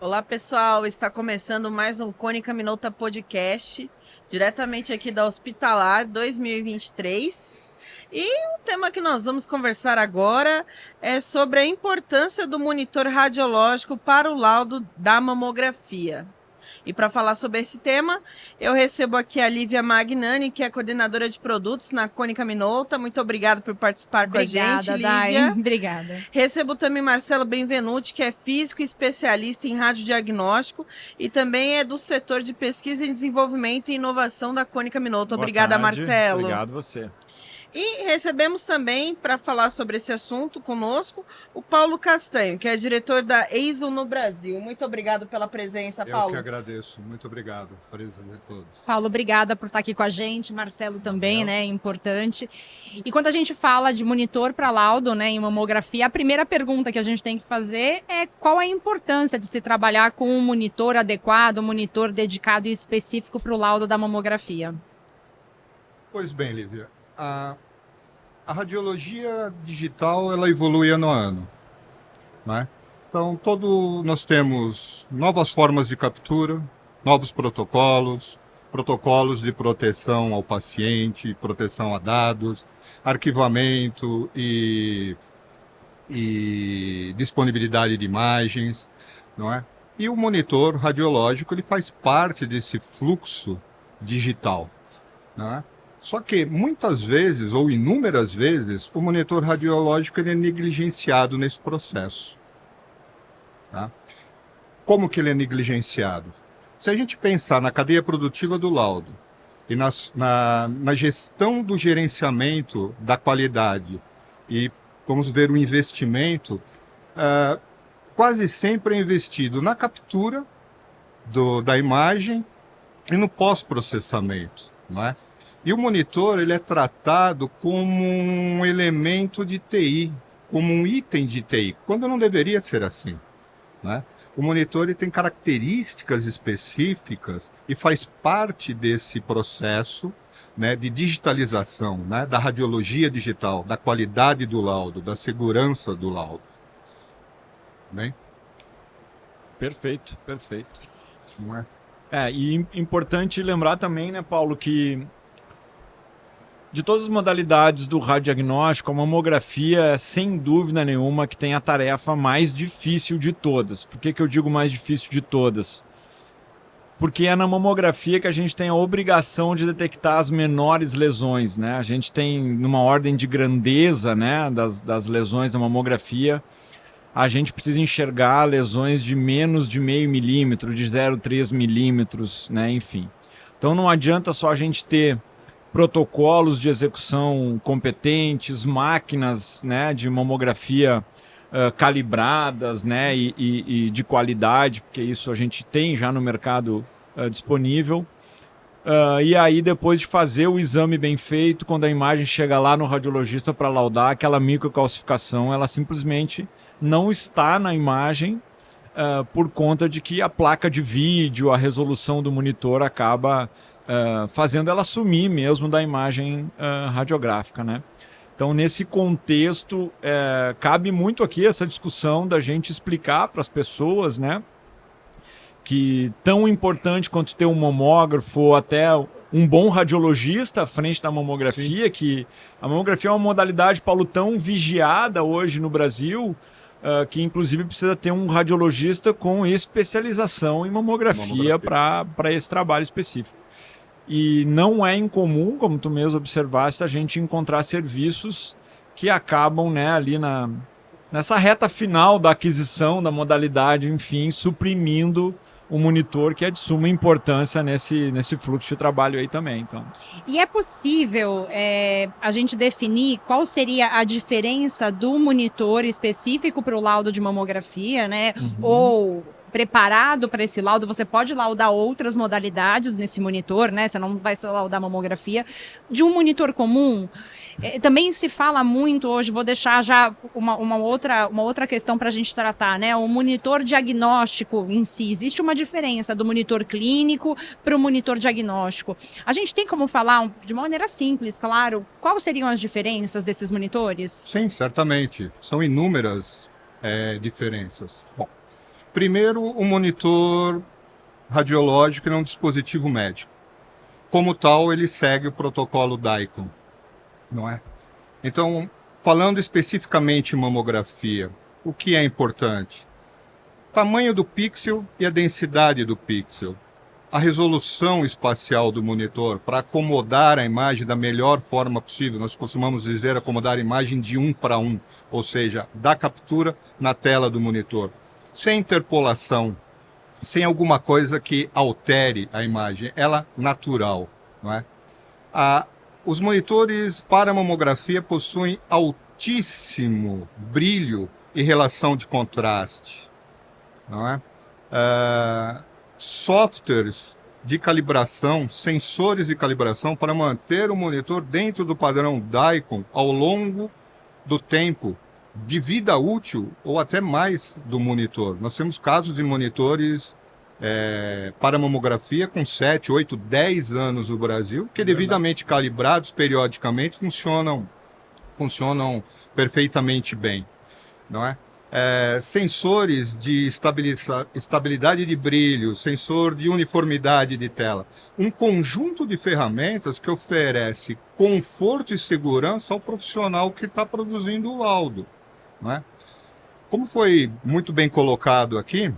Olá, pessoal. Está começando mais um Cônica Minolta Podcast, diretamente aqui da Hospitalar 2023. E o tema que nós vamos conversar agora é sobre a importância do monitor radiológico para o laudo da mamografia. E para falar sobre esse tema, eu recebo aqui a Lívia Magnani, que é coordenadora de produtos na Cônica Minolta. Muito obrigada por participar com a gente, Lívia. Dai. Obrigada. Recebo também Marcelo Benvenuti, que é físico e especialista em radiodiagnóstico e também é do setor de pesquisa em desenvolvimento e inovação da Cônica Minolta. Obrigada, Marcelo. Obrigado você. E recebemos também, para falar sobre esse assunto conosco, o Paulo Castanho, que é diretor da EISO no Brasil. Muito obrigado pela presença, Paulo. Eu que agradeço. Muito obrigado. Presença de todos. Paulo, obrigada por estar aqui com a gente. Marcelo também, né? Importante. E quando a gente fala de monitor para laudo, né, em mamografia, a primeira pergunta que a gente tem que fazer é qual a importância de se trabalhar com um monitor adequado, um monitor dedicado e específico para o laudo da mamografia. Pois bem, Lívia. A radiologia digital ela evolui ano a ano, né? Então, nós temos novas formas de captura, novos protocolos de proteção ao paciente, proteção a dados, arquivamento e disponibilidade de imagens, não é? E o monitor radiológico ele faz parte desse fluxo digital, não é? Só que muitas vezes, ou inúmeras vezes, o monitor radiológico ele é negligenciado nesse processo. Tá? Como que ele é negligenciado? Se a gente pensar na cadeia produtiva do laudo e na gestão do gerenciamento da qualidade e vamos ver o investimento, quase sempre é investido na captura da imagem e no pós-processamento, não é? E o monitor ele é tratado como um elemento de TI, como um item de TI, quando não deveria ser assim, né? O monitor ele tem características específicas e faz parte desse processo, né, de digitalização, né, da radiologia digital, da qualidade do laudo, da segurança do laudo. Bem? Perfeito. Não é? E importante lembrar também, né, Paulo, que de todas as modalidades do radiodiagnóstico, a mamografia é, sem dúvida nenhuma, que tem a tarefa mais difícil de todas. Por que eu digo mais difícil de todas? Porque é na mamografia que a gente tem a obrigação de detectar as menores lesões, né? A gente tem, numa ordem de grandeza, né, das lesões da mamografia, a gente precisa enxergar lesões de menos de 0,5 milímetro, de 0,3 milímetros, né, enfim. Então não adianta só a gente ter protocolos de execução competentes, máquinas, né, de mamografia calibradas, né, e de qualidade, porque isso a gente tem já no mercado disponível. E aí, depois de fazer o exame bem feito, quando a imagem chega lá no radiologista para laudar, aquela microcalcificação, ela simplesmente não está na imagem por conta de que a placa de vídeo, a resolução do monitor acaba fazendo ela sumir mesmo da imagem radiográfica, né? Então, nesse contexto, cabe muito aqui essa discussão da gente explicar para as pessoas, né, que tão importante quanto ter um mamógrafo ou até um bom radiologista à frente da mamografia, sim, que a mamografia é uma modalidade, Paulo, tão vigiada hoje no Brasil, que inclusive precisa ter um radiologista com especialização em mamografia para esse trabalho específico. E não é incomum, como tu mesmo observaste, a gente encontrar serviços que acabam, né, ali nessa reta final da aquisição da modalidade, enfim, suprimindo o monitor, que é de suma importância nesse fluxo de trabalho aí também. Então. E é possível a gente definir qual seria a diferença do monitor específico para o laudo de mamografia, né? Uhum. Ou preparado para esse laudo, você pode laudar outras modalidades nesse monitor, né? Você não vai só laudar mamografia. De um monitor comum, também se fala muito hoje, vou deixar já uma outra questão para a gente tratar, né? O monitor diagnóstico em si, existe uma diferença do monitor clínico para o monitor diagnóstico. A gente tem como falar, de uma maneira simples, claro, quais seriam as diferenças desses monitores? Sim, certamente. São inúmeras diferenças. Bom, Primeiro, o monitor radiológico é um dispositivo médico. Como tal, ele segue o protocolo DICOM, não é? Então, falando especificamente em mamografia, o que é importante? Tamanho do pixel e a densidade do pixel. A resolução espacial do monitor para acomodar a imagem da melhor forma possível. Nós costumamos dizer acomodar a imagem de 1 para 1, ou seja, da captura na tela do monitor. Sem interpolação, sem alguma coisa que altere a imagem, ela natural, não é? Os monitores para mamografia possuem altíssimo brilho e relação de contraste, não é? Softwares de calibração, sensores de calibração para manter o monitor dentro do padrão DICOM ao longo do tempo de vida útil ou até mais do monitor. Nós temos casos de monitores para mamografia com 7, 8, 10 anos no Brasil, que devidamente calibrados periodicamente funcionam perfeitamente bem, não é? Sensores de estabilidade de brilho, sensor de uniformidade de tela. Um conjunto de ferramentas que oferece conforto e segurança ao profissional que está produzindo o laudo, não é? Como foi muito bem colocado aqui,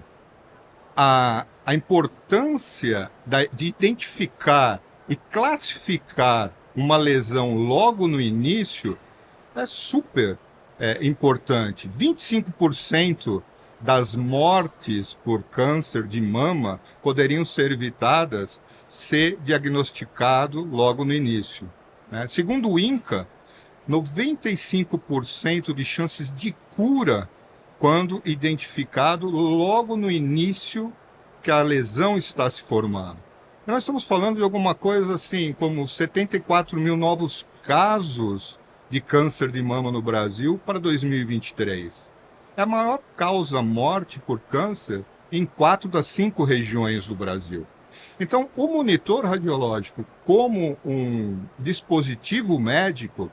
a importância de identificar e classificar uma lesão logo no início é super importante. 25% das mortes por câncer de mama poderiam ser evitadas se diagnosticado logo no início, né? Segundo o INCA, 95% de chances de cura quando identificado logo no início que a lesão está se formando. E nós estamos falando de alguma coisa assim como 74 mil novos casos de câncer de mama no Brasil para 2023. É a maior causa-morte por câncer em 4 das 5 regiões do Brasil. Então, o monitor radiológico, como um dispositivo médico,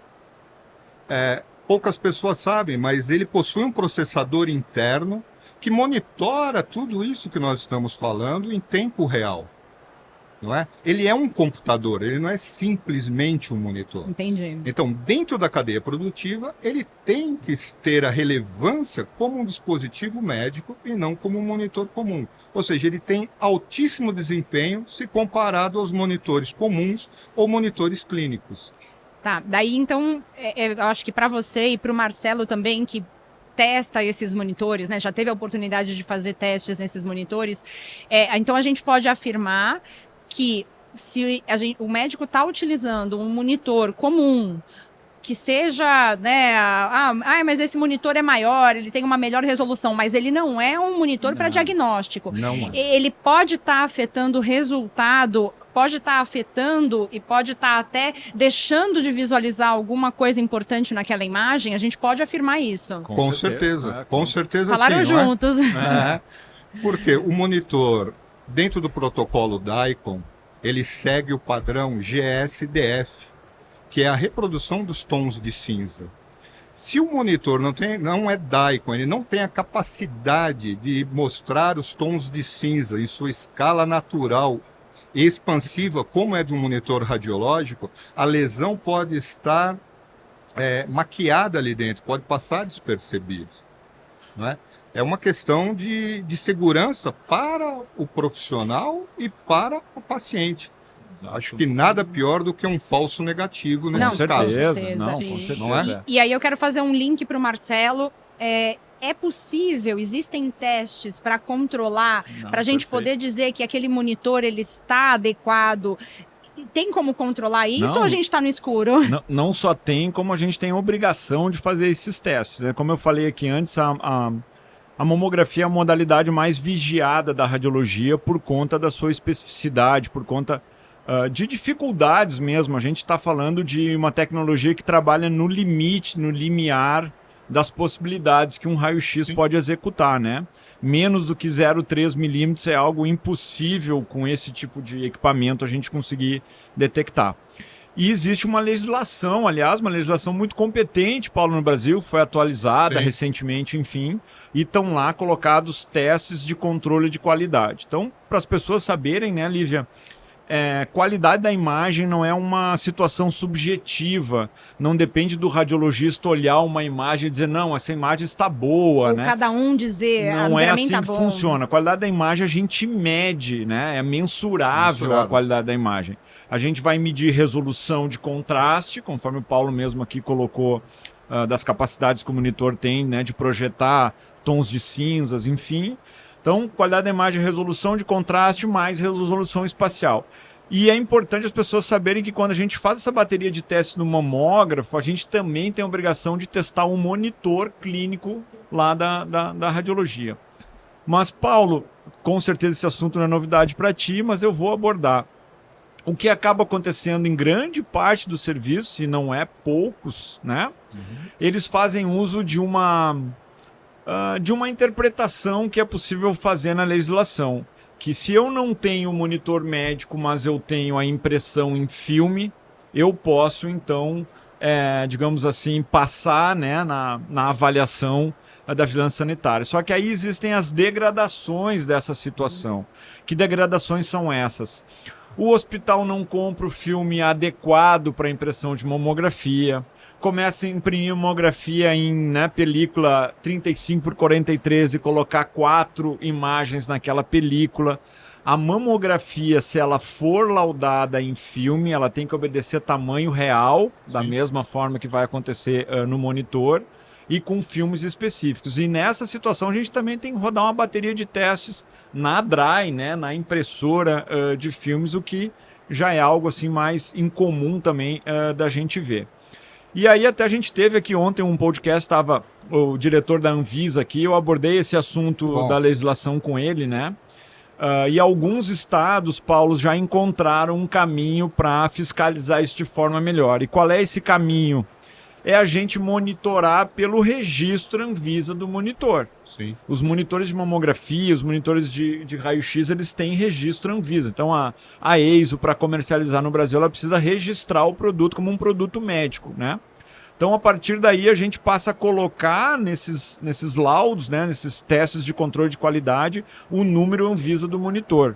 poucas pessoas sabem, mas ele possui um processador interno que monitora tudo isso que nós estamos falando em tempo real. Não é? Ele é um computador, ele não é simplesmente um monitor. Entendi. Então, dentro da cadeia produtiva, ele tem que ter a relevância como um dispositivo médico e não como um monitor comum. Ou seja, ele tem altíssimo desempenho se comparado aos monitores comuns ou monitores clínicos. Tá, daí então, eu acho que para você e para o Marcelo também, que testa esses monitores, né? Já teve a oportunidade de fazer testes nesses monitores. Então a gente pode afirmar que se o médico está utilizando um monitor comum, que seja, né, mas esse monitor é maior, ele tem uma melhor resolução, mas ele não é um monitor para diagnóstico. Não é. Ele pode estar afetando o resultado, pode estar afetando e pode estar até deixando de visualizar alguma coisa importante naquela imagem. A gente pode afirmar isso. Com certeza. Com certeza. Falaram sim, juntos. Porque o monitor, dentro do protocolo DICOM, ele segue o padrão GSDF, que é a reprodução dos tons de cinza. Se o monitor não é DICOM, ele não tem a capacidade de mostrar os tons de cinza em sua escala natural e expansiva, como é de um monitor radiológico, a lesão pode estar maquiada ali dentro, pode passar despercebida, não é? É uma questão de segurança para o profissional e para o paciente. Exato. Acho que nada pior do que um falso negativo nesses casos. Com certeza. Com certeza. Não é? E aí eu quero fazer um link para o Marcelo. É possível, existem testes para controlar, para a gente poder dizer que aquele monitor ele está adequado? Tem como controlar isso ou a gente está no escuro? Não só tem, como a gente tem a obrigação de fazer esses testes, né? Como eu falei aqui antes, a mamografia é a modalidade mais vigiada da radiologia por conta da sua especificidade, por conta de dificuldades mesmo. A gente está falando de uma tecnologia que trabalha no limite, no limiar das possibilidades que um raio-x pode executar, né? Menos do que 0,3 milímetros é algo impossível com esse tipo de equipamento a gente conseguir detectar. E existe uma legislação, aliás, uma legislação muito competente, Paulo, no Brasil, foi atualizada recentemente, enfim, e estão lá colocados testes de controle de qualidade. Então, para as pessoas saberem, né, Lívia, qualidade da imagem não é uma situação subjetiva, não depende do radiologista olhar uma imagem e dizer, não, essa imagem está boa, ou né? cada um dizer, não é assim tá que bom. funciona. A qualidade da imagem a gente mede, né? É mensurável a qualidade da imagem. A gente vai medir resolução de contraste, conforme o Paulo mesmo aqui colocou, das capacidades que o monitor tem, né, de projetar tons de cinzas, enfim. Então, qualidade da imagem, resolução de contraste mais resolução espacial. E é importante as pessoas saberem que quando a gente faz essa bateria de testes no mamógrafo, a gente também tem a obrigação de testar um monitor clínico lá da radiologia. Mas, Paulo, com certeza esse assunto não é novidade para ti, mas eu vou abordar. O que acaba acontecendo em grande parte dos serviços, e não é poucos, né? Eles fazem uso de uma interpretação que é possível fazer na legislação. Que se eu não tenho monitor médico, mas eu tenho a impressão em filme, eu posso, então, digamos assim, passar, né, na avaliação da vigilância sanitária. Só que aí existem as degradações dessa situação. Que degradações são essas? O hospital não compra o filme adequado para impressão de mamografia, começa a imprimir mamografia em, né, película 35 por 43 e colocar 4 imagens naquela película. A mamografia, se ela for laudada em filme, ela tem que obedecer tamanho real, da mesma forma que vai acontecer no monitor, e com filmes específicos. E nessa situação a gente também tem que rodar uma bateria de testes na dry, né, na impressora de filmes, o que já é algo assim mais incomum também da gente ver. E aí até a gente teve aqui ontem um podcast, estava o diretor da Anvisa aqui, eu abordei esse assunto da legislação com ele, né? E alguns estados, Paulo, já encontraram um caminho para fiscalizar isso de forma melhor. E qual é esse caminho? É a gente monitorar pelo registro Anvisa do monitor. Sim. Os monitores de mamografia, os monitores de raio-x, eles têm registro Anvisa. Então a EISO, para comercializar no Brasil, ela precisa registrar o produto como um produto médico, né? Então, a partir daí, a gente passa a colocar nesses laudos, né, nesses testes de controle de qualidade, o número Anvisa do monitor.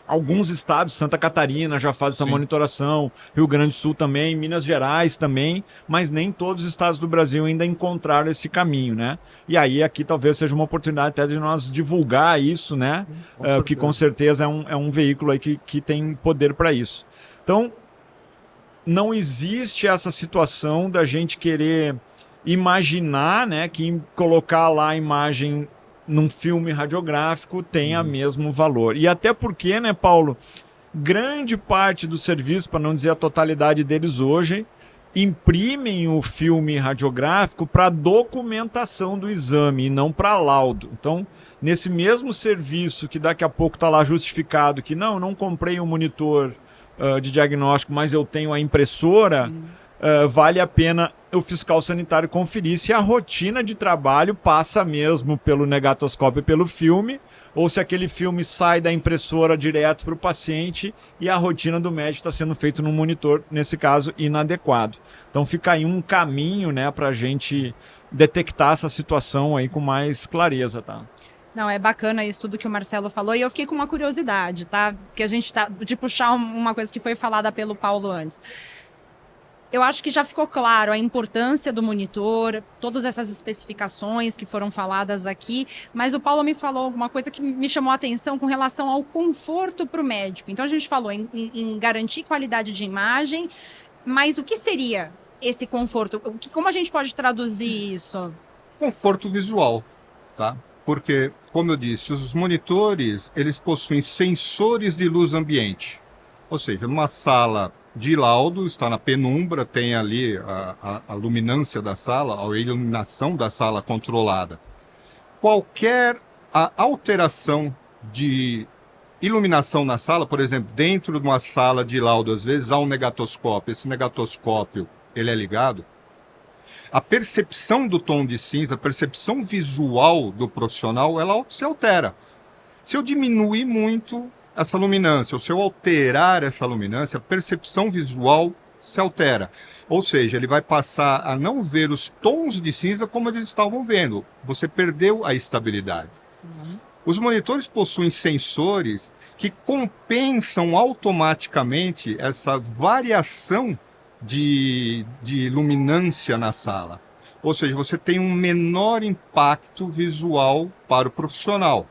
Alguns estados, Santa Catarina já faz essa monitoração, Rio Grande do Sul também, Minas Gerais também, mas nem todos os estados do Brasil ainda encontraram esse caminho, né? E aí aqui talvez seja uma oportunidade até de nós divulgar isso, né? Que com certeza é um veículo aí que tem poder para isso. Então, não existe essa situação da gente querer imaginar, né, que colocar lá a imagem num filme radiográfico tenha mesmo valor. E até porque, né, Paulo, grande parte do serviço, para não dizer a totalidade deles hoje, imprimem o filme radiográfico para documentação do exame e não para laudo. Então, nesse mesmo serviço que daqui a pouco está lá justificado que não comprei um monitor de diagnóstico, mas eu tenho a impressora, vale a pena o fiscal sanitário conferir se a rotina de trabalho passa mesmo pelo negatoscópio e pelo filme, ou se aquele filme sai da impressora direto para o paciente e a rotina do médico está sendo feita num monitor, nesse caso, inadequado. Então fica aí um caminho, né, para a gente detectar essa situação aí com mais clareza, tá? Não, é bacana isso tudo que o Marcelo falou, e eu fiquei com uma curiosidade, tá? Que a gente tá de puxar uma coisa que foi falada pelo Paulo antes. Eu acho que já ficou claro a importância do monitor, todas essas especificações que foram faladas aqui, mas o Paulo me falou alguma coisa que me chamou a atenção com relação ao conforto para o médico. Então a gente falou em garantir qualidade de imagem, mas o que seria esse conforto? Como a gente pode traduzir isso? Conforto visual, tá? Porque, como eu disse, os monitores, eles possuem sensores de luz ambiente. Ou seja, numa sala de laudo, está na penumbra, tem ali a luminância da sala, a iluminação da sala controlada. Qualquer alteração de iluminação na sala, por exemplo, dentro de uma sala de laudo, às vezes há um negatoscópio, esse negatoscópio ele é ligado, a percepção do tom de cinza, a percepção visual do profissional, ela se altera. Se eu diminuir muito essa luminância, ou se eu alterar essa luminância, a percepção visual se altera. Ou seja, ele vai passar a não ver os tons de cinza como eles estavam vendo. Você perdeu a estabilidade. Os monitores possuem sensores que compensam automaticamente essa variação de luminância na sala. Ou seja, você tem um menor impacto visual para o profissional.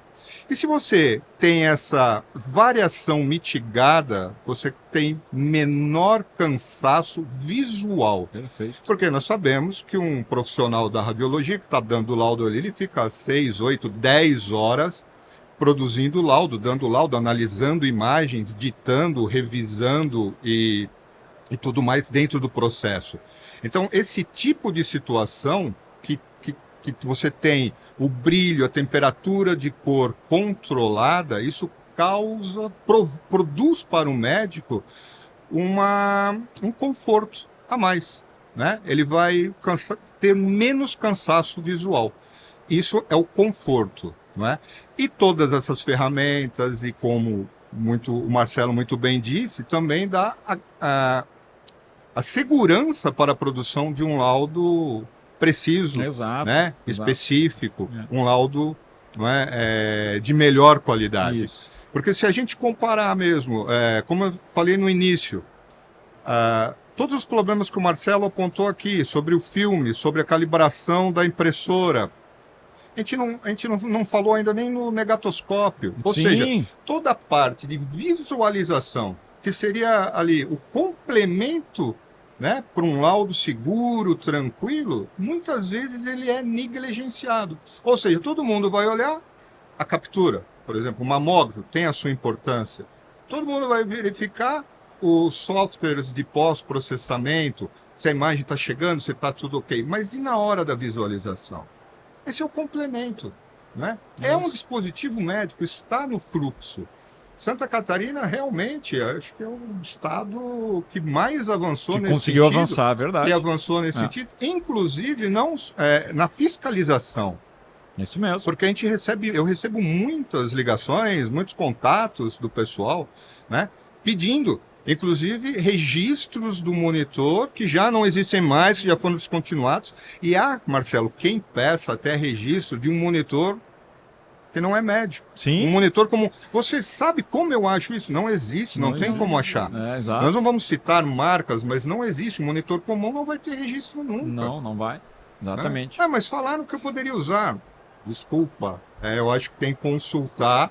E se você tem essa variação mitigada, você tem menor cansaço visual. Perfeito. Porque nós sabemos que um profissional da radiologia que está dando laudo ali, ele fica 6, 8, 10 horas produzindo laudo, dando laudo, analisando imagens, ditando, revisando e tudo mais dentro do processo. Então, esse tipo de situação que você tem o brilho, a temperatura de cor controlada, isso produz para o médico um conforto a mais, né? Ele vai ter menos cansaço visual. Isso é o conforto, não é? E todas essas ferramentas, e como o Marcelo muito bem disse, também dá a segurança para a produção de um laudo preciso, Exato, né? exato. Específico, um laudo, não é, de melhor qualidade. Isso. Porque se a gente comparar mesmo, como eu falei no início, todos os problemas que o Marcelo apontou aqui, sobre o filme, sobre a calibração da impressora, a gente não falou ainda nem no negatoscópio. Ou Sim. seja, toda a parte de visualização, que seria ali o complemento, né, para um laudo seguro, tranquilo, muitas vezes ele é negligenciado. Ou seja, todo mundo vai olhar a captura. Por exemplo, o mamógrafo tem a sua importância. Todo mundo vai verificar os softwares de pós-processamento, se a imagem está chegando, se está tudo ok. Mas e na hora da visualização? Esse é o complemento, né? É um dispositivo médico, está no fluxo. Santa Catarina realmente, acho que é o estado que mais avançou nesse conseguiu sentido. avançar, é verdade. Que avançou nesse sentido, inclusive na fiscalização. Isso mesmo. Porque eu recebo muitas ligações, muitos contatos do pessoal, né, pedindo, inclusive, registros do monitor que já não existem mais, que já foram descontinuados. E Marcelo, quem peça até registro de um monitor que não é médico. Sim. Um monitor comum. Você sabe como eu acho isso? Não existe, não tem existe. como achar. Exato. Nós não vamos citar marcas, mas não existe. Um monitor comum não vai ter registro nunca. Não vai. Exatamente. Né? Mas falaram que eu poderia usar. Desculpa. Eu acho que tem que consultar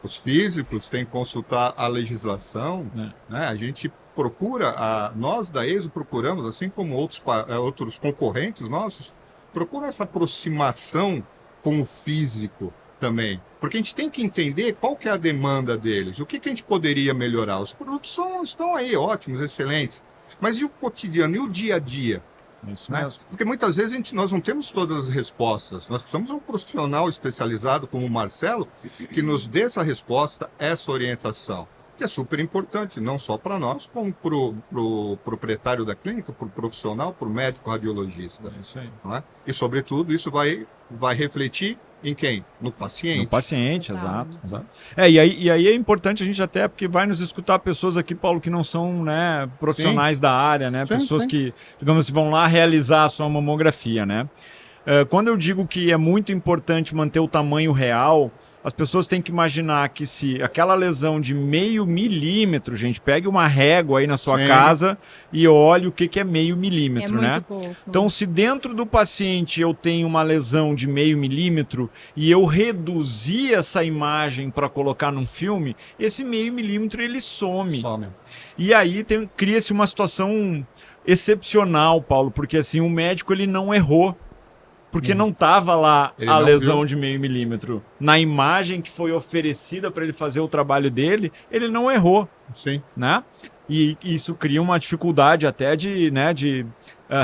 os físicos, tem que consultar a legislação. Né? A gente procura, nós da ESO procuramos, assim como outros concorrentes nossos, procuram essa aproximação com o físico também. Porque a gente tem que entender qual que é a demanda deles, o que a gente poderia melhorar. Os produtos estão aí, ótimos, excelentes. Mas e o cotidiano, e o dia a dia? Isso Né? mesmo. Porque muitas vezes nós não temos todas as respostas. Nós precisamos de um profissional especializado como o Marcelo que nos dê essa resposta, essa orientação. Que é super importante, não só para nós, como para o proprietário da clínica, para o profissional, para o médico radiologista. É isso aí. Não é? E, sobretudo, isso vai refletir em quem? No paciente. No paciente, exato. E aí é importante a gente até, porque vai nos escutar pessoas aqui, Paulo, que não são, né, profissionais da área, né? Pessoas que, digamos assim, vão lá realizar a sua mamografia, né? Quando eu digo que é muito importante manter o tamanho real, as pessoas têm que imaginar que se aquela lesão de 0,5 milímetro, gente, pegue uma régua aí na sua casa e olhe o que é 0,5 milímetro, né? Pouco. Então, se dentro do paciente eu tenho uma lesão de 0,5 milímetro e eu reduzir essa imagem para colocar num filme, esse 0,5 milímetro ele some. E aí cria-se uma situação excepcional, Paulo, porque assim, o médico ele não errou. Porque não estava lá a lesão de 0,5 milímetro. Na imagem que foi oferecida para ele fazer o trabalho dele, ele não errou. Sim. Né? E isso cria uma dificuldade até de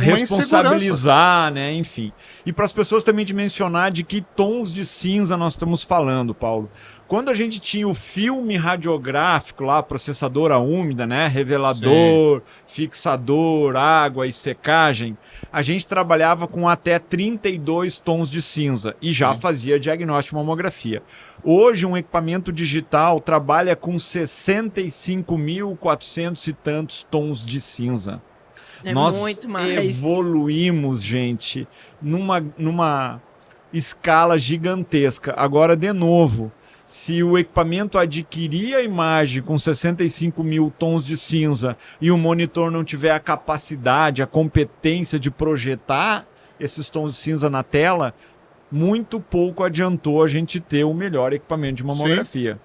responsabilizar, né? Enfim. E para as pessoas também dimensionar de que tons de cinza nós estamos falando, Paulo. Quando a gente tinha o filme radiográfico lá, processadora úmida, né? Revelador, fixador, água e secagem, a gente trabalhava com até 32 tons de cinza e já fazia diagnóstico de mamografia. Hoje, um equipamento digital trabalha com 65.400 e tantos tons de cinza. Nós muito mais. evoluímos, gente, numa escala gigantesca. Agora, de novo, se o equipamento adquirir a imagem com 65 mil tons de cinza e o monitor não tiver a capacidade, a competência de projetar esses tons de cinza na tela, muito pouco adiantou a gente ter o melhor equipamento de mamografia.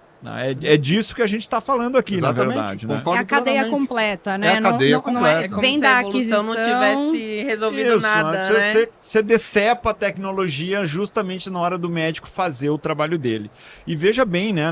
É disso que a gente está falando aqui, Exatamente, na verdade. Né? É a cadeia completa, né? É a cadeia completa. É como vem se da a evolução não tivesse resolvido nada, né? Você decepa a tecnologia justamente na hora do médico fazer o trabalho dele. E veja bem, né?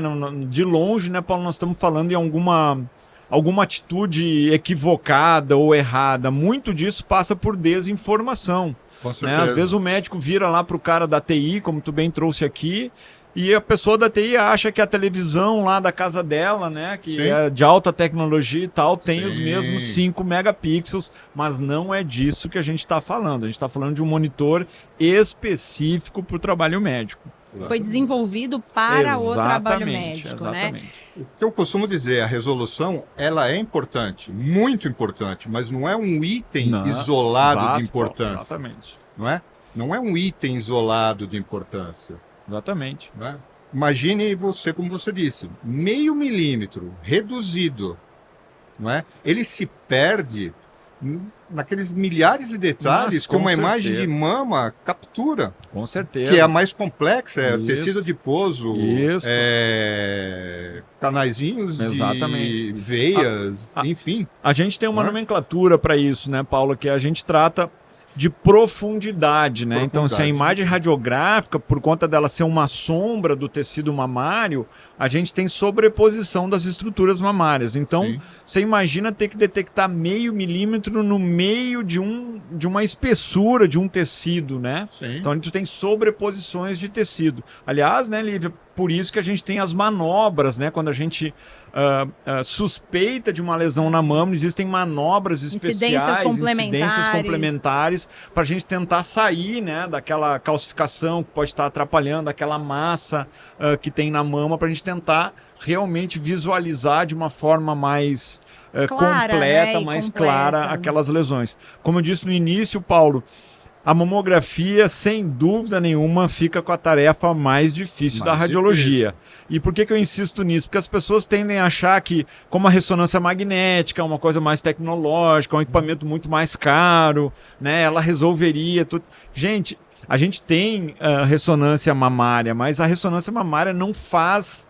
De longe, né, Paulo, nós estamos falando em alguma atitude equivocada ou errada. Muito disso passa por desinformação. Com Né? certeza. Às vezes o médico vira lá para o cara da TI, como tu bem trouxe aqui, e a pessoa da TI acha que a televisão lá da casa dela, né, que Sim. é de alta tecnologia e tal, tem os Sim. mesmos 5 megapixels, mas não é disso que a gente está falando. A gente está falando de um monitor específico para o trabalho médico. Foi desenvolvido para o trabalho médico, né? Exatamente. O que eu costumo dizer, a resolução, ela é importante, muito importante, mas não é um item Não, isolado exato, de importância, Paulo, exatamente. não é? Não é um item isolado de importância. Exatamente. Né? Imagine você, como você disse, 0,5 milímetro, reduzido, não é? Ele se perde naqueles milhares de detalhes Nossa, que uma com imagem certeza. de mama captura, Com certeza. que é a mais complexa, é o Isso. tecido adiposo, Isso. canaizinhos Exatamente. de veias, enfim. A gente tem uma Né? nomenclatura para isso, né, Paula, que a gente trata de profundidade, né? Então, se a Profundidade. imagem radiográfica, por conta dela ser uma sombra do tecido mamário, a gente tem sobreposição das estruturas mamárias. Então, Sim. você imagina ter que detectar 0,5 milímetro no meio de uma espessura de um tecido, né? Sim. Então, a gente tem sobreposições de tecido. Aliás, né, Lívia, por isso que a gente tem as manobras, né? Quando a gente suspeita de uma lesão na mama, existem manobras especiais, incidências complementares, para a gente tentar sair, né, daquela calcificação que pode estar atrapalhando aquela massa que tem na mama, para a gente tentar realmente visualizar de uma forma mais Clara, completa, né, e mais completa. clara aquelas lesões. Como eu disse no início, Paulo, a mamografia, sem dúvida nenhuma, fica com a tarefa mais difícil da radiologia. E por que eu insisto nisso? Porque as pessoas tendem a achar que, como a ressonância magnética é uma coisa mais tecnológica, um equipamento muito mais caro, né? Ela resolveria tudo. Gente, a gente tem ressonância mamária, mas a ressonância mamária não faz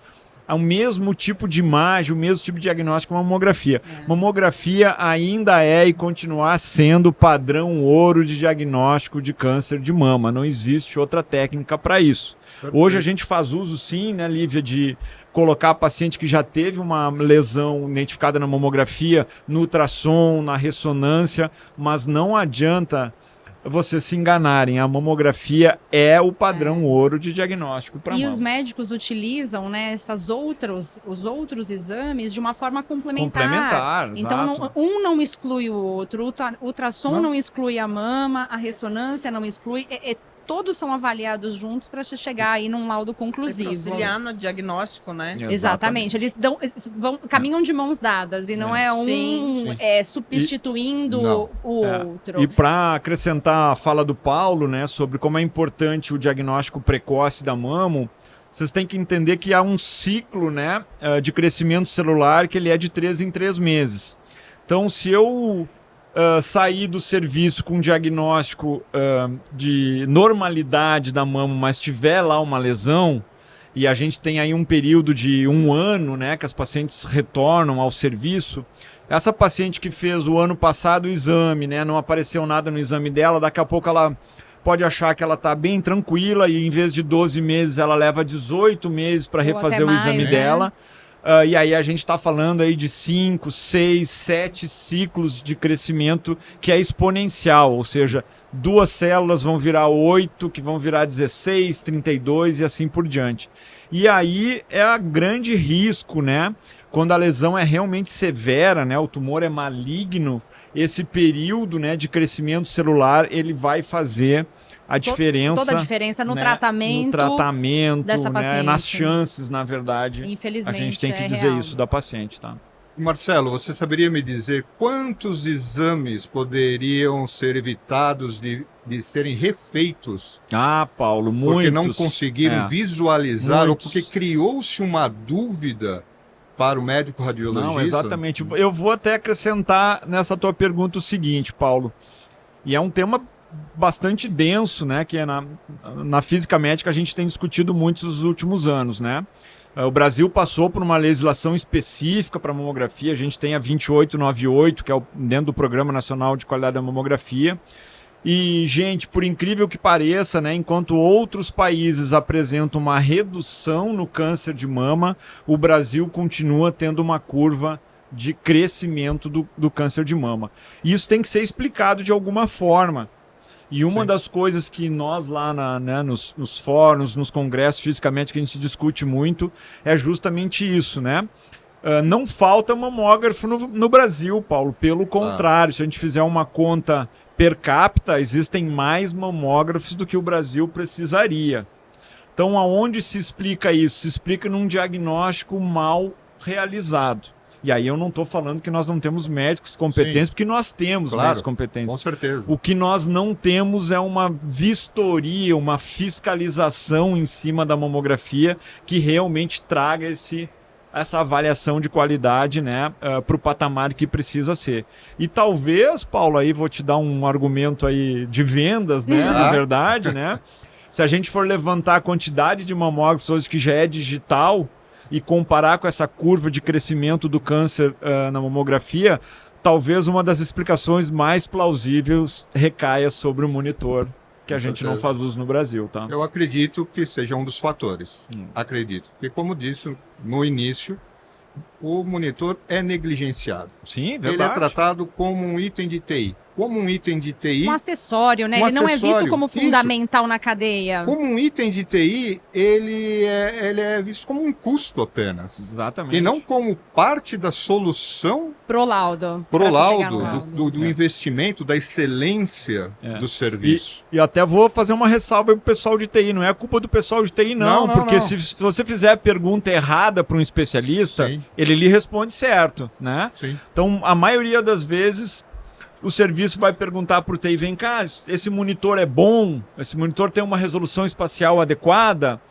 o mesmo tipo de imagem, o mesmo tipo de diagnóstico que a mamografia. Mamografia ainda é e continuar sendo padrão ouro de diagnóstico de câncer de mama. Não existe outra técnica para isso. Hoje a gente faz uso, sim, né, Lívia, de colocar paciente que já teve uma lesão identificada na mamografia, no ultrassom, na ressonância, mas não adianta vocês se enganarem, a mamografia é o padrão ouro de diagnóstico para mama. E os médicos utilizam, né, os outros exames de uma forma complementar. Então, exato. um não exclui o outro, o ultrassom não exclui a mama, a ressonância não exclui, todos são avaliados juntos para chegar aí num laudo conclusivo. Auxiliar no diagnóstico, né? Exatamente. Eles caminham de mãos dadas e não é um Sim. substituindo o outro. E para acrescentar a fala do Paulo, né, sobre como é importante o diagnóstico precoce da mama, vocês têm que entender que há um ciclo, né, de crescimento celular que ele é de 3 em 3 meses. Então, se eu sair do serviço com um diagnóstico de normalidade da mama, mas tiver lá uma lesão, e a gente tem aí um período de 1 ano, né, que as pacientes retornam ao serviço, essa paciente que fez o ano passado o exame, né, não apareceu nada no exame dela, daqui a pouco ela pode achar que ela está bem tranquila e em vez de 12 meses ela leva 18 meses para refazer o exame dela. E aí a gente está falando aí de 5, 6, 7 ciclos de crescimento que é exponencial, ou seja, 2 células vão virar 8, que vão virar 16, 32 e assim por diante. E aí é a grande risco, né? Quando a lesão é realmente severa, né? O tumor é maligno, esse período, né, de crescimento celular, ele vai fazer a diferença. Toda a diferença no né, tratamento, no tratamento, dessa né, paciente. nas chances, na verdade. Infelizmente, a gente tem que dizer real. isso da paciente, tá? Marcelo, você saberia me dizer quantos exames poderiam ser evitados de serem refeitos Ah, Paulo, muitos. porque não conseguiram visualizar muitos. ou porque criou-se uma dúvida para o médico radiologista? Não, exatamente. Eu vou até acrescentar nessa tua pergunta o seguinte, Paulo, e é um tema bastante denso, né, que é na física médica a gente tem discutido muito nos últimos anos, né? O Brasil passou por uma legislação específica para mamografia, a gente tem a 2898, que é dentro do Programa Nacional de Qualidade da Mamografia. E, gente, por incrível que pareça, né, enquanto outros países apresentam uma redução no câncer de mama, o Brasil continua tendo uma curva de crescimento do câncer de mama. E isso tem que ser explicado de alguma forma. E uma das coisas que nós lá nos fóruns, nos congressos, fisicamente, que a gente discute muito, é justamente isso, né? Não falta mamógrafo no Brasil, Paulo. Pelo contrário, se a gente fizer uma conta per capita, existem mais mamógrafos do que o Brasil precisaria. Então, aonde se explica isso? Se explica num diagnóstico mal realizado. E aí eu não estou falando que nós não temos médicos competentes, porque nós temos médicos competentes. Com certeza. O que nós não temos é uma vistoria, uma fiscalização em cima da mamografia que realmente traga essa avaliação de qualidade, né, para o patamar que precisa ser. E talvez, Paulo, aí vou te dar um argumento aí de vendas, né, na verdade, né? Se a gente for levantar a quantidade de mamógrafos hoje que já é digital e comparar com essa curva de crescimento do câncer na mamografia, talvez uma das explicações mais plausíveis recaia sobre o monitor, que a gente não faz uso no Brasil, tá? Eu acredito que seja um dos fatores. Acredito. Porque, como disse no início, o monitor é negligenciado. Sim, verdade. Ele é tratado como um item de TI. Como um item de TI... Um acessório, né? Um ele não é visto acessório, como fundamental na cadeia. Como um item de TI, ele é visto como um custo apenas. Exatamente. E não como parte da solução Pro laudo. pro pra se chegar no laudo, do investimento, da excelência do serviço. E até vou fazer uma ressalva pro pessoal de TI. Não é culpa do pessoal de TI, não. Porque não. se você fizer a pergunta errada para um especialista, Sim. ele lhe responde certo, né? Sim. Então, a maioria das vezes, o serviço vai perguntar para o TI, vem cá, esse monitor é bom? Esse monitor tem uma resolução espacial adequada?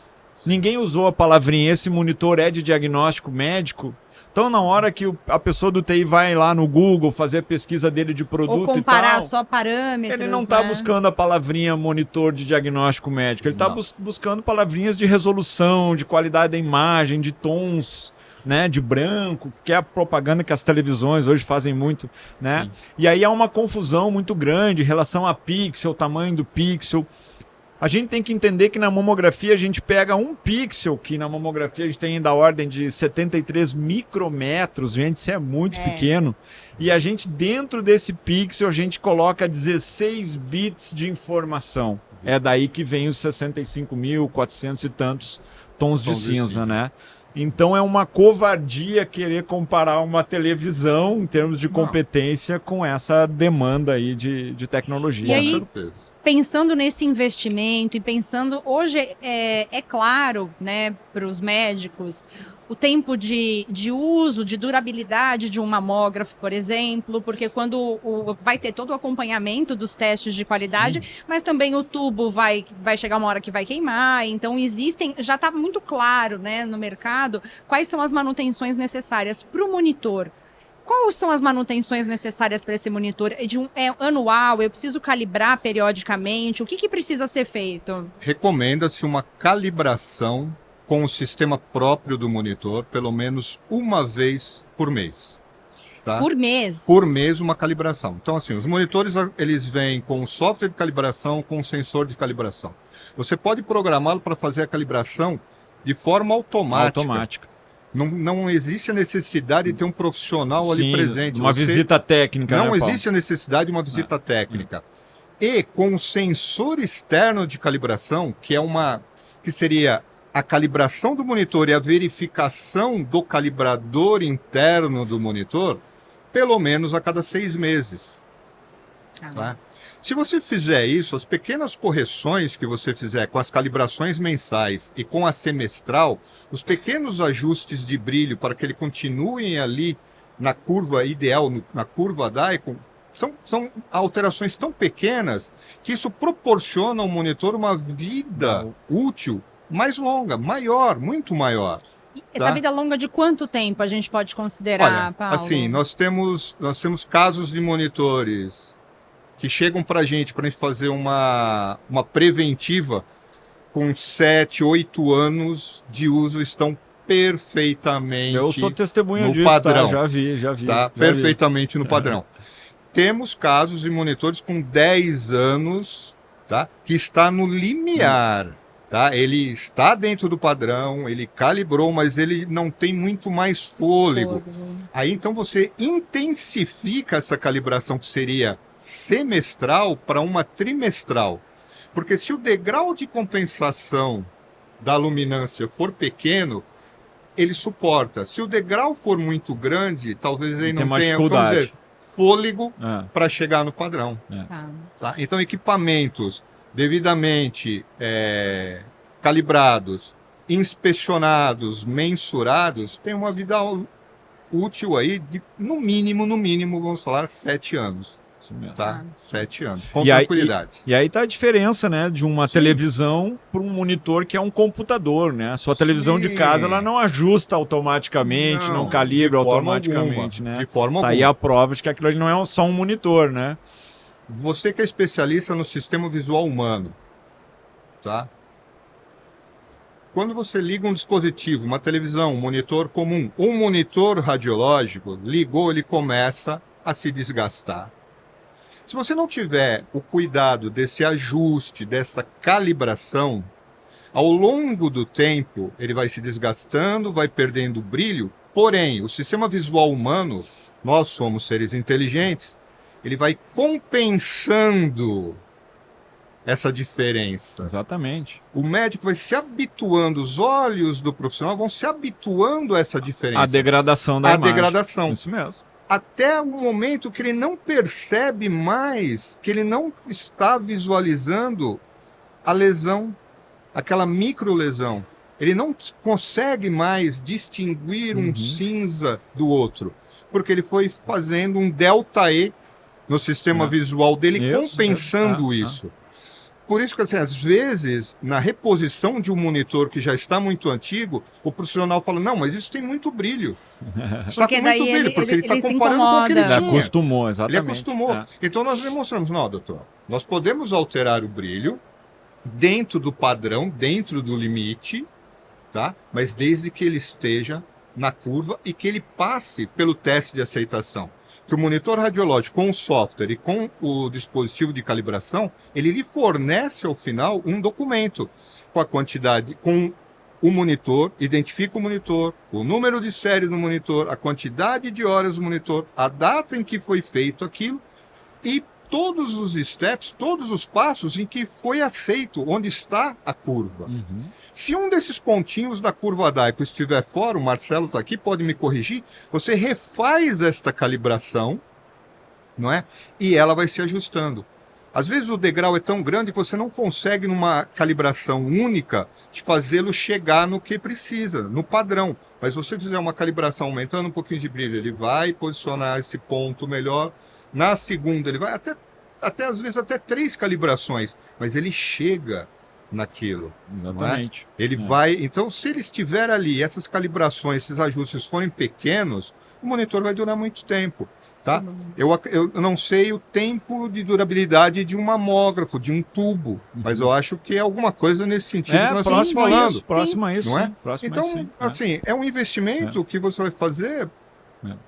Ninguém usou a palavrinha, esse monitor é de diagnóstico médico? Então, na hora que a pessoa do TI vai lá no Google fazer a pesquisa dele de produto Ou comparar e tal, só parâmetros, ele não está né? buscando a palavrinha monitor de diagnóstico médico, ele está buscando palavrinhas de resolução, de qualidade da imagem, de tons, né, de branco, que é a propaganda que as televisões hoje fazem muito, né? Sim. E aí há uma confusão muito grande em relação a pixel, tamanho do pixel. A gente tem que entender que na mamografia a gente pega um pixel, que na mamografia a gente tem da ordem de 73 micrômetros, gente, isso é muito pequeno. E a gente, dentro desse pixel, a gente coloca 16 bits de informação. É daí que vem os 65.400 e tantos tons de cinza, né? Então é uma covardia querer comparar uma televisão, em termos de competência, com essa demanda aí de tecnologia. E aí, Com certeza. pensando nesse investimento e pensando, hoje é claro, né, para os médicos, o tempo de uso, de durabilidade de um mamógrafo, por exemplo, porque quando vai ter todo o acompanhamento dos testes de qualidade, mas também o tubo vai chegar uma hora que vai queimar, então já está muito claro, né, no mercado, quais são as manutenções necessárias para o monitor. Quais são as manutenções necessárias para esse monitor? É anual? Eu preciso calibrar periodicamente? O que precisa ser feito? Recomenda-se uma calibração com o sistema próprio do monitor, pelo menos uma vez por mês. Tá? Por mês? Por mês, uma calibração. Então, assim, os monitores, eles vêm com software de calibração, com sensor de calibração. Você pode programá-lo para fazer a calibração de forma automática. Não existe a necessidade de ter um profissional ali Sim, presente. uma visita técnica, Não né, Paulo? existe a necessidade de uma visita técnica. E com o sensor externo de calibração, que seria a calibração do monitor e a verificação do calibrador interno do monitor, pelo menos a cada 6 meses. Tá? Se você fizer isso, as pequenas correções que você fizer com as calibrações mensais e com a semestral, os pequenos ajustes de brilho para que ele continue ali na curva ideal, na curva Dicom, são alterações tão pequenas que isso proporciona ao monitor uma vida útil mais longa, maior, muito maior. Essa vida longa de quanto tempo a gente pode considerar, Olha, Paulo? assim, nós temos casos de monitores que chegam para a gente fazer uma preventiva com 7, 8 anos de uso, estão perfeitamente Eu sou testemunha no disso, padrão. tá? Já vi. Tá? Já Perfeitamente no padrão. Temos casos de monitores com 10 anos, tá? Que está no limiar. Tá? Ele está dentro do padrão, ele calibrou, mas ele não tem muito mais fôlego. Aí então você intensifica essa calibração que seria semestral para uma trimestral. Porque se o degrau de compensação da luminância for pequeno, ele suporta. Se o degrau for muito grande, talvez ele não tenha, vamos dizer, fôlego para chegar no padrão. Tá? Então, equipamentos devidamente calibrados, inspecionados, mensurados, têm uma vida útil aí de, no mínimo, vamos falar, 7 anos. Isso mesmo. Tá? 7 anos, com E aí- tranquilidade. E aí tá a diferença, né, de uma televisão para um monitor que é um computador, né? A sua televisão de Sim. casa, ela não ajusta automaticamente, não calibra de forma automaticamente, alguma, né? De forma Tá aí alguma. a prova de que aquilo ali não é só um monitor, né? Você que é especialista no sistema visual humano, tá? Quando você liga um dispositivo, uma televisão, um monitor comum, um monitor radiológico, ligou, ele começa a se desgastar. Se você não tiver o cuidado desse ajuste, dessa calibração, ao longo do tempo ele vai se desgastando, vai perdendo brilho. Porém, o sistema visual humano, nós somos seres inteligentes, ele vai compensando essa diferença. Exatamente. O médico vai se habituando, os olhos do profissional vão se habituando a essa diferença. A degradação da A imagem. degradação. Isso mesmo. Até o momento que ele não percebe mais, que ele não está visualizando a lesão, aquela microlesão. Ele não consegue mais distinguir um cinza do outro, porque ele foi fazendo um delta E no sistema visual dele, Isso, compensando isso. Por isso que, assim, às vezes, na reposição de um monitor que já está muito antigo, o profissional fala, não, mas isso tem muito brilho. Está Porque com daí muito brilho, ele- porque ele está ele se comparando com o que ele incomoda. Ele tinha. acostumou, Ele exatamente. acostumou. É. Então nós demonstramos, não, doutor, nós podemos alterar o brilho dentro do padrão, dentro do limite, tá? Mas desde que ele esteja na curva e que ele passe pelo teste de aceitação. Que o monitor radiológico com o software e com o dispositivo de calibração, ele lhe fornece ao final um documento com a quantidade, com o monitor, identifica o monitor, o número de série do monitor, a quantidade de horas do monitor, a data em que foi feito aquilo e todos os steps, todos os passos em que foi aceito, onde está a curva. Se um desses pontinhos da curva Dicom estiver fora, o Marcelo está aqui, pode me corrigir, você refaz esta calibração, não é? E ela vai se ajustando. Às vezes o degrau é tão grande que você não consegue, numa calibração única, de fazê-lo chegar no que precisa, no padrão. Mas se você fizer uma calibração aumentando um pouquinho de brilho, ele vai posicionar esse ponto melhor. Na segunda, ele vai até às vezes até 3 calibrações, mas ele chega naquilo. Exatamente. Ele vai. Então, se ele estiver ali, essas calibrações, esses ajustes forem pequenos, o monitor vai durar muito tempo. Tá? Eu não sei o tempo de durabilidade de um mamógrafo, de um tubo, mas eu acho que é alguma coisa nesse sentido que nós estamos próximo a falando. isso, próximo a isso, Não é? sim, próximo a Então, isso, sim. assim, é um investimento que você vai fazer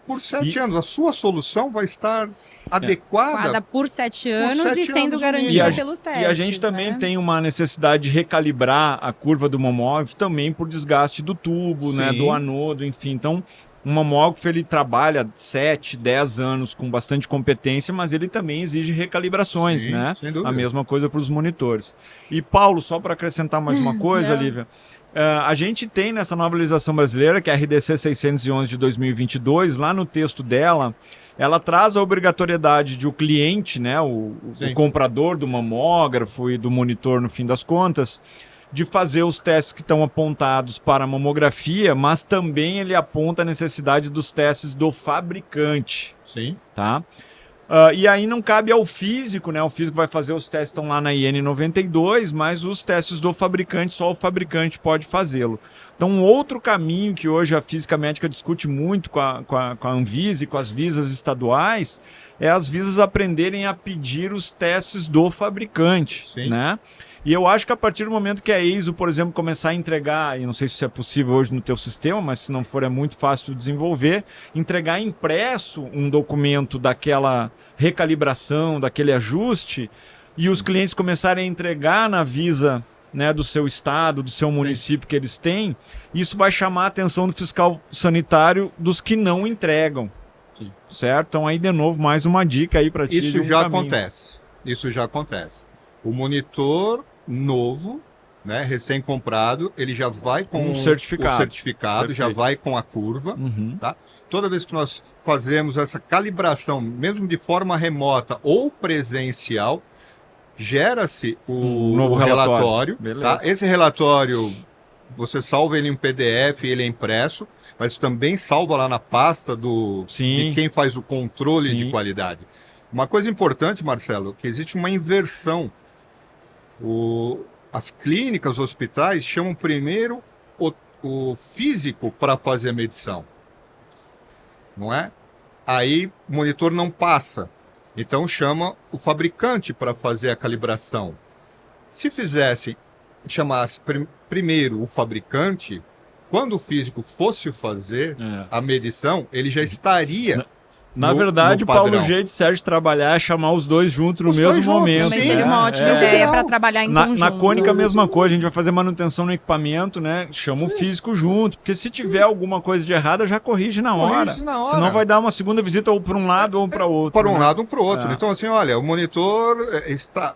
Por 7 anos. A sua solução vai estar adequada por 7 anos 7 e sendo anos garantida mesmo. pelos testes. E a gente também né? tem uma necessidade de recalibrar a curva do mamógrafo também por desgaste do tubo, né, Sim. do anodo, enfim. Então, um mamógrafo ele trabalha 7, 10 anos com bastante competência, mas ele também exige recalibrações, Sim, né? sem dúvida. A mesma coisa para os monitores. E Paulo, só para acrescentar mais uma coisa, Não. Lívia, a gente tem nessa nova legislação brasileira, que é a RDC 611 de 2022, lá no texto dela, ela traz a obrigatoriedade de o cliente, né, o Sim. comprador do mamógrafo e do monitor, no fim das contas, de fazer os testes que estão apontados para a mamografia, mas também ele aponta a necessidade dos testes do fabricante, Sim. tá? E aí não cabe ao físico, né? O físico vai fazer os testes, estão lá na IN 92, mas os testes do fabricante, só o fabricante pode fazê-lo. Então, um outro caminho que hoje a física médica discute muito com a Anvisa e com as visas estaduais é as visas aprenderem a pedir os testes do fabricante, Sim. né? E eu acho que a partir do momento que a EISO, por exemplo, começar a entregar, e não sei se isso é possível hoje no teu sistema, mas se não for é muito fácil de desenvolver, entregar impresso um documento daquela recalibração, daquele ajuste, e os clientes começarem a entregar na Visa, né, do seu estado, do seu município que eles têm, isso vai chamar a atenção do fiscal sanitário dos que não entregam. Sim. Certo? Então aí, de novo, mais uma dica aí para ti. Isso de um já caminho. acontece. Isso já acontece. O monitor novo, né, recém-comprado, ele já vai com Um certificado. o certificado, já Perfeito. vai com a curva. Uhum. Toda vez que nós fazemos essa calibração, mesmo de forma remota ou presencial, gera-se Um novo relatório. Beleza. Tá? Esse relatório, você salva ele em um PDF, ele é impresso, mas também salva lá na pasta de quem faz o controle de qualidade. Uma coisa importante, Marcelo, que existe uma inversão. As clínicas, os hospitais, chamam primeiro o físico para fazer a medição. Não é? Aí o monitor não passa. Então chama o fabricante para fazer a calibração. Se chamasse primeiro o fabricante, quando o físico fosse fazer a medição, ele já estaria... Na verdade, no Paulo, o padrão. jeito certo de trabalhar é chamar os dois juntos no Os mesmo dois juntos, momento. Também sim. seria uma ótima ideia para trabalhar em conjunto. Na cônica, a mesma coisa. A gente vai fazer manutenção no equipamento, né? Chama o físico junto. Porque se tiver alguma coisa de errada, já corrige na hora. Corrige na hora. Senão vai dar uma segunda visita ou para um lado ou para outro. Para um né? lado ou para o outro. É. Então, assim, olha, o monitor está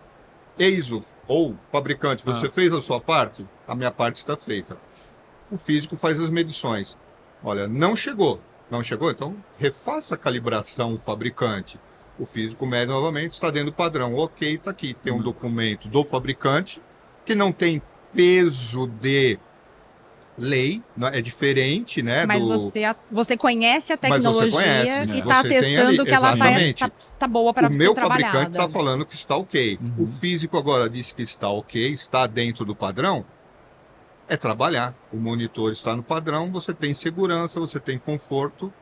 EISO, ou fabricante, você fez a sua parte? A minha parte está feita. O físico faz as medições. Olha, não chegou. Não chegou? Então, refaça a calibração o fabricante. O físico mede novamente, está dentro do padrão. Ok, está aqui. Tem um documento do fabricante, que não tem peso de lei, é diferente, né? Mas você conhece a Mas você tecnologia conhece, e está Você tem testando ali, que ela exatamente. tá boa para O ser meu trabalhada. fabricante está falando que está ok. Uhum. O físico agora disse que está ok, está dentro do padrão. É trabalhar. O monitor está no padrão, você tem segurança, você tem conforto,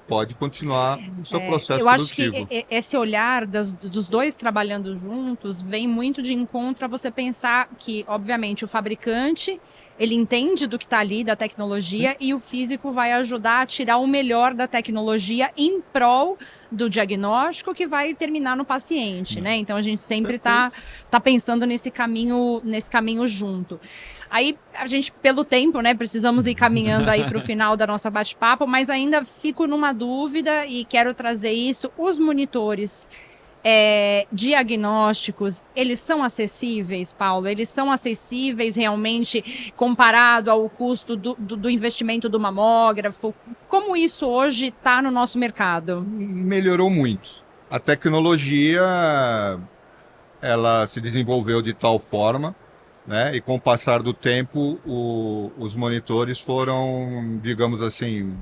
pode continuar o seu processo eu acho produtivo. que esse olhar dos dois trabalhando juntos vem muito de encontro a você pensar que, obviamente, o fabricante ele entende do que está ali, da tecnologia, e o físico vai ajudar a tirar o melhor da tecnologia em prol do diagnóstico que vai terminar no paciente, né? Então a gente sempre tá pensando nesse caminho junto. Aí a gente, pelo tempo, né, precisamos ir caminhando aí para o final da nossa bate-papo, mas ainda fico numa dúvida e quero trazer isso. Os monitores diagnósticos, eles são acessíveis, Paulo? Eles são acessíveis realmente comparado ao custo do investimento do mamógrafo? Como isso hoje está no nosso mercado? Melhorou muito. A tecnologia, ela se desenvolveu de tal forma, né? E com o passar do tempo, os monitores foram, digamos assim,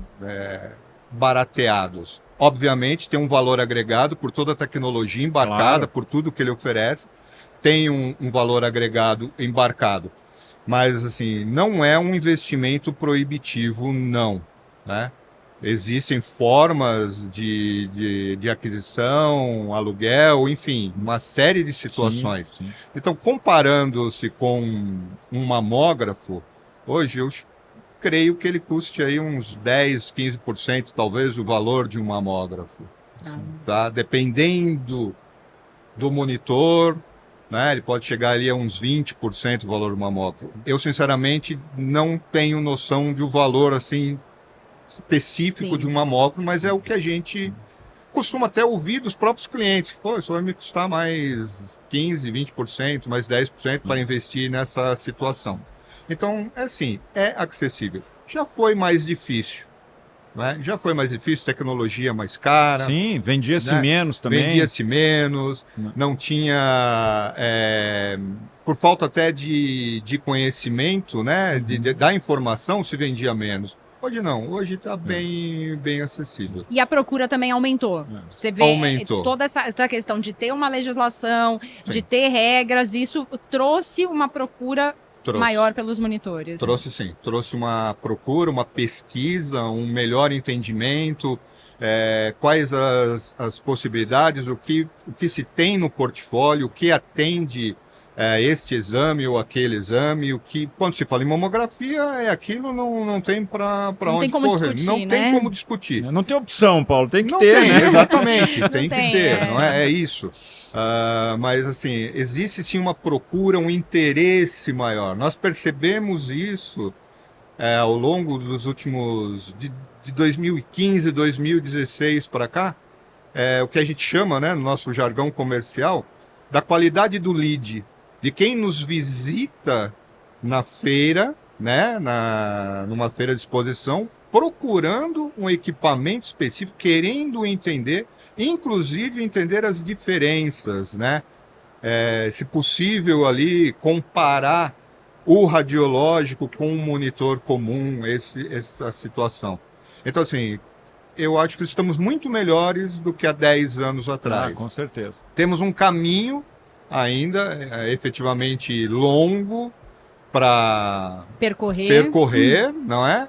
barateados. Obviamente tem um valor agregado por toda a tecnologia embarcada, Claro. por tudo que ele oferece, tem um valor agregado embarcado. Mas assim, não é um investimento proibitivo, não, né? Existem formas de aquisição, aluguel, enfim, uma série de situações. Sim. Então, comparando-se com um mamógrafo, hoje creio que ele custe aí uns 10, 15%, talvez, o valor de um mamógrafo. Tá? Dependendo do monitor, né? Ele pode chegar ali a uns 20% do valor do mamógrafo. Eu, sinceramente, não tenho noção de um valor assim específico de um mamógrafo, mas é o que a gente costuma até ouvir dos próprios clientes. Pô, isso vai me custar mais 15%, 20%, mais 10% para investir nessa situação. Então, é assim, é acessível. Já foi mais difícil, né? Já foi mais difícil, tecnologia mais cara. Sim, vendia-se né? menos também. Vendia-se menos, não tinha... por falta até de conhecimento, né? Da informação, se vendia menos. Hoje não, hoje está bem acessível. E a procura também aumentou. Você vê Aumentou. toda essa questão de ter uma legislação, Sim. de ter regras, isso trouxe uma procura maior pelos monitores. Trouxe sim, trouxe uma procura, uma pesquisa, um melhor entendimento, quais as possibilidades, o que se tem no portfólio, o que atende este exame ou aquele exame, o que, quando se fala em mamografia, é aquilo, não tem para onde correr. Não tem como discutir. Não tem opção, Paulo, tem que não ter, tem, né? Exatamente, tem que ter, tem, não é isso. Mas assim, existe sim uma procura, um interesse maior. Nós percebemos isso ao longo dos últimos, de 2015, 2016 para cá, o que a gente chama, né, no nosso jargão comercial, da qualidade do lead, de quem nos visita na feira, né, numa feira de exposição, procurando um equipamento específico, querendo entender, inclusive entender as diferenças, né? Se possível ali comparar o radiológico com um monitor comum, essa situação. Então, assim, eu acho que estamos muito melhores do que há 10 anos atrás. Com certeza. Temos um caminho ainda efetivamente longo para percorrer, não é?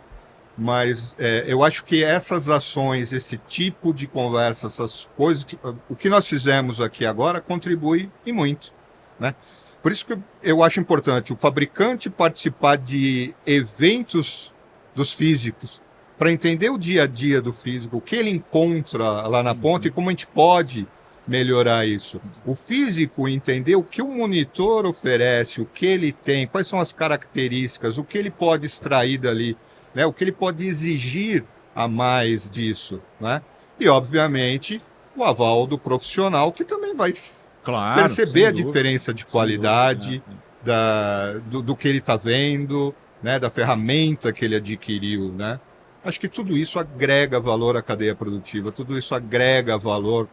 Mas eu acho que essas ações, esse tipo de conversa, essas coisas, o que nós fizemos aqui agora contribui e muito, né? Por isso que eu acho importante o fabricante participar de eventos dos físicos para entender o dia a dia do físico, o que ele encontra lá na ponta e como a gente pode melhorar isso. O físico entender o que o monitor oferece, o que ele tem, quais são as características, o que ele pode extrair dali, né? O que ele pode exigir a mais disso, né? E, obviamente, o aval do profissional, que também vai perceber a diferença de qualidade do que ele está vendo, né? Da ferramenta que ele adquiriu, né? Acho que tudo isso agrega valor à cadeia produtiva, tudo isso agrega valor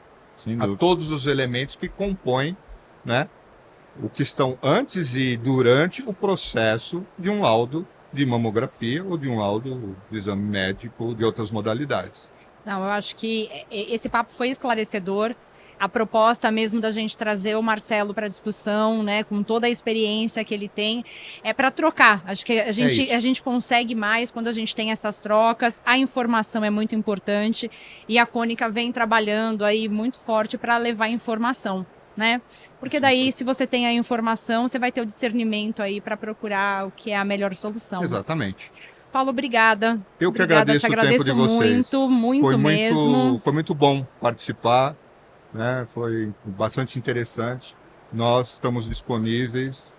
a todos os elementos que compõem, né, o que estão antes e durante o processo de um laudo de mamografia ou de um laudo de exame médico ou de outras modalidades. Não, eu acho que esse papo foi esclarecedor. A proposta mesmo da gente trazer o Marcelo para a discussão, né, com toda a experiência que ele tem, é para trocar. Acho que a gente consegue mais quando a gente tem essas trocas. A informação é muito importante e a Cônica vem trabalhando aí muito forte para levar informação, né? Porque daí, se você tem a informação, você vai ter o discernimento aí para procurar o que é a melhor solução. Exatamente. Paulo, obrigada. Eu que agradeço o tempo de vocês. Muito mesmo. Foi muito bom participar. Né? Foi bastante interessante. Nós estamos disponíveis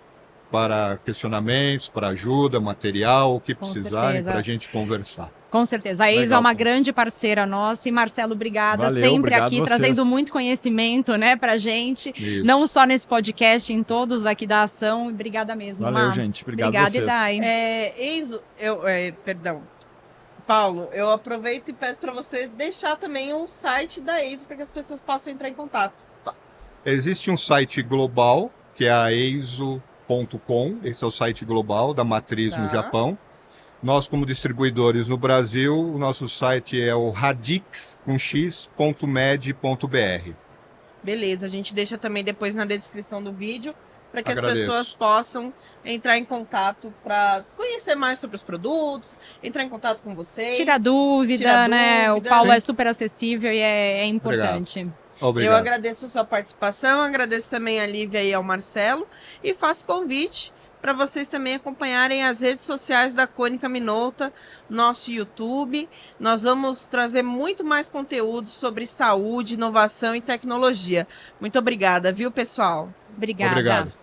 para questionamentos, para ajuda, material, o que precisarem para a gente conversar. Com certeza. A EISO é uma grande parceira nossa. E Marcelo, obrigada. Valeu, sempre aqui vocês. trazendo muito conhecimento, né, pra gente. Isso. Não só nesse podcast, em todos aqui da ação. Obrigada mesmo, Valeu, Má. gente. Obrigado Obrigada, vocês. Idai. EISO, perdão. Paulo, eu aproveito e peço para você deixar também o site da EISO para que as pessoas possam entrar em contato. Existe um site global, que é a eiso.com, esse é o site global da matriz no Japão. Nós, como distribuidores no Brasil, o nosso site é o radix.med.br. Beleza, a gente deixa também depois na descrição do vídeo, para que Agradeço. as pessoas possam entrar em contato para conhecer mais sobre os produtos, entrar em contato com vocês. Tira dúvida, né? O Paulo é super acessível e é importante. Obrigado. Eu agradeço a sua participação, agradeço também a Lívia e ao Marcelo e faço convite para vocês também acompanharem as redes sociais da Cônica Minolta, nosso YouTube. Nós vamos trazer muito mais conteúdo sobre saúde, inovação e tecnologia. Muito obrigada, viu, pessoal? Obrigada. Obrigado.